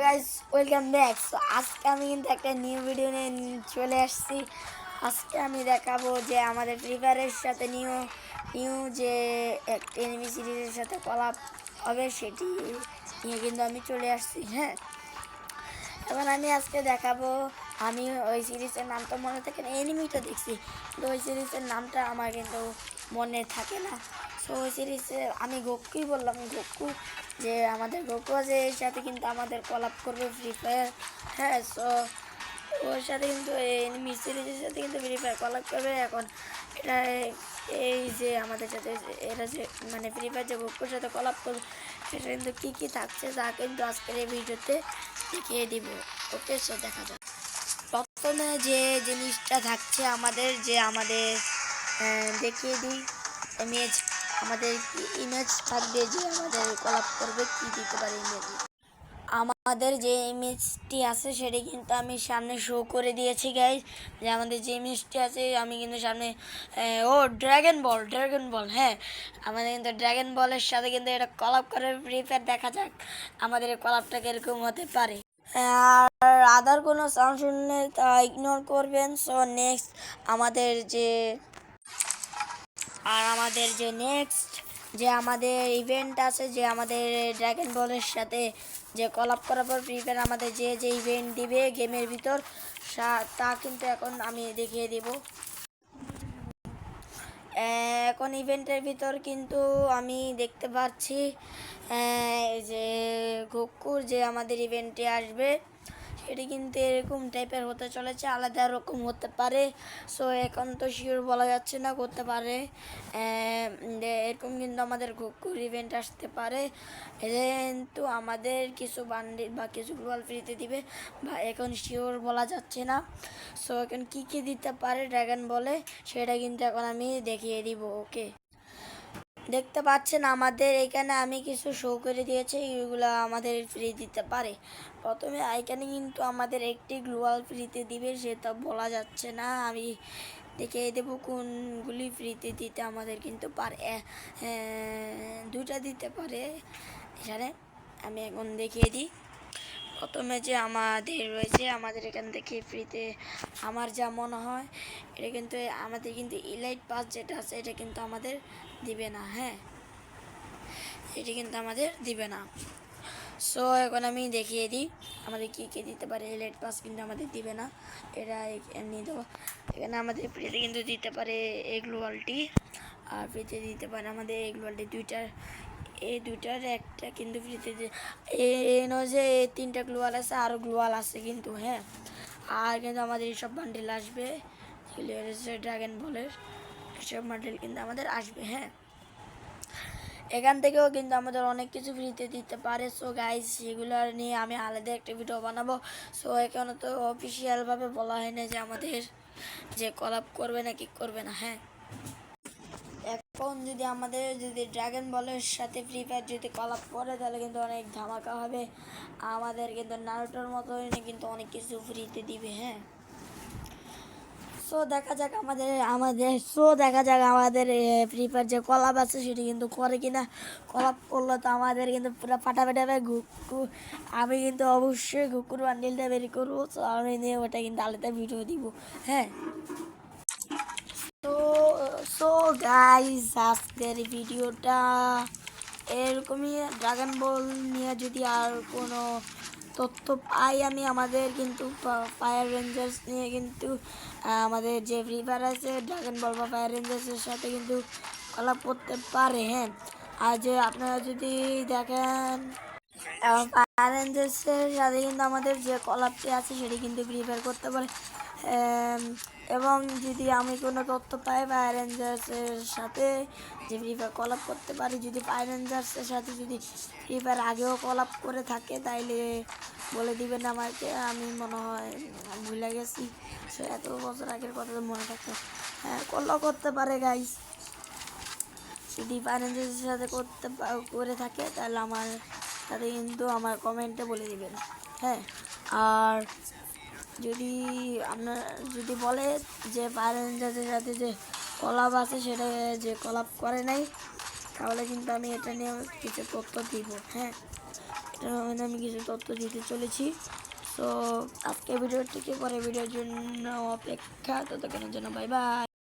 Guys, welcome back. So আজকে আমি কিন্তু একটা নিউ ভিডিও নিয়ে চলে আসছি। আজকে আমি দেখাবো যে আমাদের ফ্রি ফায়ারের সাথে নিউ নিউ যে একটা এনিমি সিরিজের সাথে কলাপ হবে সেটি নিয়ে কিন্তু আমি চলে আসছি। হ্যাঁ, এখন আমি আজকে দেখাবো। আমি ওই সিরিজের নামটা মনে থাকে না, এনিমিটা দেখছি কিন্তু ওই সিরিজের নামটা আমার কিন্তু মনে থাকে না। সো ওই সিরিজে আমি গোকুই বললাম, গোকু যে আমাদের গোকু আছে এর সাথে কিন্তু আমাদের কলাপ করবে ফ্রি ফায়ার। হ্যাঁ, সো ওর সাথে কিন্তু এনিমি সিরিজের সাথে কিন্তু ফ্রি ফায়ার কলাপ করবে। এখন এটা এই যে আমাদের সাথে এরা যে মানে ফ্রি ফায়ার যে গোকুর সাথে কলাপ করবে সেটা কিন্তু কী কী থাকছে তা কিন্তু আজকের এই ভিডিওতে দেখিয়ে দিব। ওকে, সো দেখা যাক। প্রথমে যে জিনিসটা থাকছে আমাদের দেখিয়ে দিই ইমেজ। আমাদের ইমেজ থাকবে যে আমাদের কলাপ করবে কি দিতে পারে ইমেজ। আমাদের যে ইমেজটি আছে সেটি কিন্তু আমি সামনে শো করে দিয়েছি গাইজ। যে আমাদের যে ইমেজটি আছে আমি কিন্তু সামনে ড্রাগন বল। হ্যাঁ, আমাদের কিন্তু ড্রাগন বলের সাথে কিন্তু এটা কলাপ করে ফ্রি ফায়ার। দেখা যাক আমাদের এই কলাপটা কীরকম হতে পারে। আর আদার কোনো সাউন্ড শুনলে তা ইগনোর করবেন। সো নেক্সট আমাদের যে নেক্সট যে আমাদের ইভেন্ট আছে, যে আমাদের ড্রাগন বলের সাথে যে কলাপ করার পর ফ্রি ফায়ার আমাদের যে ইভেন্ট দিবে গেমের ভিতর তা কিন্তু এখন আমি দেখিয়ে দিব। এখন ইভেন্টের ভিতর কিন্তু আমি দেখতে পাচ্ছি যে গোকুর যে আমাদের ইভেন্টে আসবে সেটি কিন্তু এরকম টাইপের হতে চলেছে, আলাদা রকম হতে পারে। সো এখন তো শিওর বলা যাচ্ছে না, করতে পারে এরকম কিন্তু আমাদের গোকুর ইভেন্ট আসতে পারে। কিন্তু আমাদের কিছু বান্ডিল বা কিছু গ্লোবাল ফ্রিতে দিবে বা এখন শিওর বলা যাচ্ছে না। সো এখন কী কী দিতে পারে ড্রাগন বলে সেটা কিন্তু এখন আমি দেখিয়ে দিব। ওকে, দেখতে পাচ্ছেন আমাদের এখানে আমি কিছু শো করে দিয়েছি, এগুলো আমাদের ফ্রি দিতে পারে। প্রথমে এখানে কিন্তু আমাদের একটি গ্লোবাল ফ্রিতে দিবে সেটা বলা যাচ্ছে না, আমি দেখিয়ে দেবো কোনগুলি ফ্রিতে দিতে আমাদের কিন্তু পারে। দুটা দিতে পারে এখানে, আমি এখন দেখিয়ে দিই। প্রথমে যে আমাদের রয়েছে আমাদের এখান থেকে ফ্রিতে আমার যা মনে হয় এটা কিন্তু আমাদের কিন্তু ইলাইট পাস যেটা আছে এটা কিন্তু আমাদের দিবে না। হ্যাঁ, এটি কিন্তু আমাদের দিবে না। সো এখন আমি দেখিয়ে দিই আমাদের কী কী দিতে পারে। ইলাইট পাস কিন্তু আমাদের দিবে না, এটা এমনি দেবো। এখানে আমাদের ফ্রিতে কিন্তু দিতে পারে এই গ্লোবালটি, আর ফ্রিতে দিতে পারে আমাদের এই গ্লোবালটি এই দুইটার একটা কিন্তু ফ্রিতে যে তিনটা গ্লোয়াল আছে, আরও গ্লোয়াল আছে কিন্তু। হ্যাঁ, আর কিন্তু আমাদের এইসব বান্ডেল আসবে, ড্রাগন বলের এসব বান্ডেল কিন্তু আমাদের আসবে। হ্যাঁ, এখান থেকেও কিন্তু আমাদের অনেক কিছু ফ্রিতে দিতে পারে। সো গাইজ সেগুলো নিয়ে আমি আলাদা একটা ভিডিও বানাবো। সো এখানে তো অফিসিয়ালভাবে বলা হয় না যে আমাদের যে কলাপ করবে না কি করবে না। হ্যাঁ, এখন যদি ড্রাগন বলের সাথে ফ্রি ফায়ার যদি কলাপ করে তাহলে কিন্তু অনেক ধামাকা হবে। আমাদের কিন্তু নারুটোর মতোই কিন্তু অনেক কিছু ফ্রিতে দিবে। হ্যাঁ, সো দেখা যাক আমাদের ফ্রি ফায়ার যে কলাপ আছে সেটি কিন্তু করে কিনা। কলাপ করলে তো আমাদের কিন্তু পুরো ফাটাফাটি হবে। আমি কিন্তু অবশ্যই ঘুকুর বান্ডিলটা বের করবো। সো আমি নিয়ে ওটা কিন্তু আলাদা ভিডিও দিব। হ্যাঁ, তো সো গাইজ আজকের ভিডিওটা এরকমই। ড্রাগন বল নিয়ে যদি আর কোনো তথ্য পাই আমি, আমাদের কিন্তু ফায়ার রেঞ্জার্স নিয়ে কিন্তু আমাদের যে ফ্রি ফায়ার আছে ড্রাগন বল বা ফায়ার রেঞ্জার্সের সাথে কিন্তু কলাপ করতে পারে। হ্যাঁ, আর যে আপনারা যদি দেখেন ফায়ার রেঞ্জার্সের সাথে কিন্তু আমাদের যে কলাপটি আছে সেটি কিন্তু ফ্রি ফায়ার করতে পারে। এবং যদি আমি কোনো তথ্য পাই ফায়ার রেঞ্জার্সের সাথে যে ফ্রি ফায়ার কলাপ করতে পারি, যদি ফায়ার রেঞ্জার্সের সাথে যদি ফ্রি ফায়ার আগেও কলাপ করে থাকে তাইলে বলে দিবেন আমাকে। আমি মনে হয় ভুলে গেছি, সে এত বছর আগের কথা তো মনে থাকতো। হ্যাঁ, কলও করতে পারে গাইস, যদি ফায়ার রেঞ্জার্সের সাথে করে থাকে তাহলে আমার সাথে কিন্তু আমার কমেন্টে বলে দিবেন। হ্যাঁ, আর যদি আপনার যদি বলে যে ফায়ার রেঞ্জার্সের সাথে যে কলাপ আছে সেটা যে কলাপ করে নাই তাহলে কিন্তু আমি এটা নিয়ে কিছু তথ্য দিব। হ্যাঁ, এটার মধ্যে আমি কিছু তথ্য দিতে চলেছি। তো আজকে ভিডিও থেকে পরে ভিডিওর জন্য অপেক্ষা, ততক্ষণের জন্য বাই বাই।